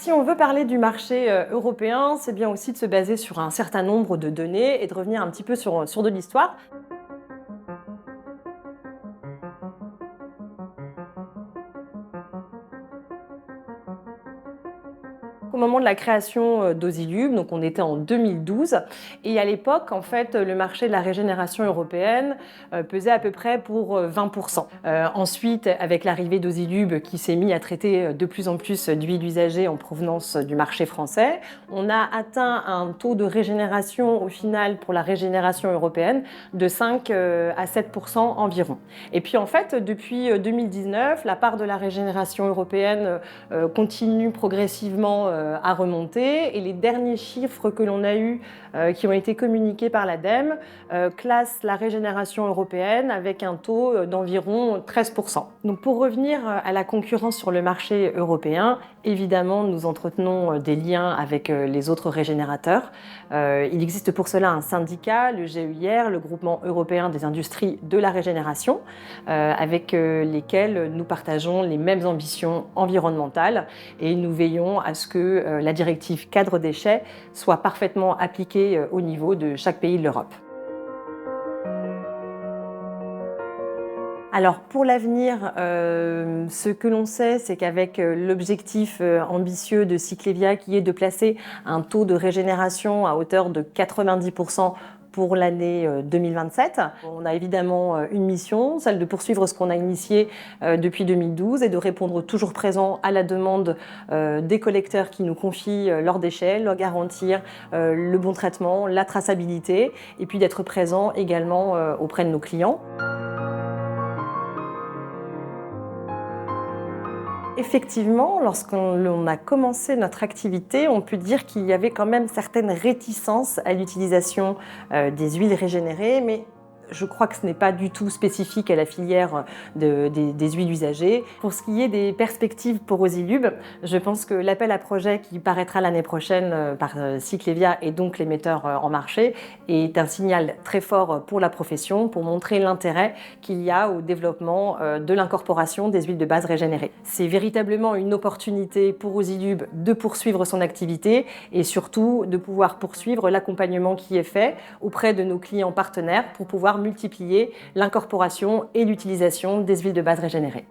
Si on veut parler du marché européen, c'est bien aussi de se baser sur un certain nombre de données et de revenir un petit peu sur de l'histoire. Au moment de la création d'Ozilub, donc on était en 2012, et à l'époque, en fait, le marché de la régénération européenne pesait à peu près pour 20%. Ensuite, avec l'arrivée d'Ozilub qui s'est mis à traiter de plus en plus d'huiles usagées en provenance du marché français, on a atteint un taux de régénération au final pour la régénération européenne de 5 à 7% environ. Et puis en fait, depuis 2019, la part de la régénération européenne continue progressivement à remonter et les derniers chiffres que l'on a eus qui ont été communiqués par l'ADEME classent la régénération européenne avec un taux d'environ 13%. Donc pour revenir à la concurrence sur le marché européen, évidemment nous entretenons des liens avec les autres régénérateurs. Il existe pour cela un syndicat, le GEIR, le Groupement européen des industries de la régénération, avec lesquels nous partageons les mêmes ambitions environnementales et nous veillons à ce que la directive cadre déchets soit parfaitement appliquée au niveau de chaque pays de l'Europe. Alors pour l'avenir, ce que l'on sait, c'est qu'avec l'objectif ambitieux de Cyclevia qui est de placer un taux de régénération à hauteur de 90% pour l'année 2027. On a évidemment une mission, celle de poursuivre ce qu'on a initié depuis 2012 et de répondre toujours présent à la demande des collecteurs qui nous confient leurs déchets, leur garantir le bon traitement, la traçabilité et puis d'être présent également auprès de nos clients. Effectivement, lorsqu'on a commencé notre activité, on peut dire qu'il y avait quand même certaines réticences à l'utilisation des huiles régénérées, mais je crois que ce n'est pas du tout spécifique à la filière des huiles usagées. Pour ce qui est des perspectives pour Ozilub, je pense que l'appel à projet qui paraîtra l'année prochaine par Cyclevia et donc les metteurs en marché est un signal très fort pour la profession pour montrer l'intérêt qu'il y a au développement de l'incorporation des huiles de base régénérées. C'est véritablement une opportunité pour Ozilub de poursuivre son activité et surtout de pouvoir poursuivre l'accompagnement qui est fait auprès de nos clients partenaires pour pouvoir multiplier l'incorporation et l'utilisation des huiles de base régénérées.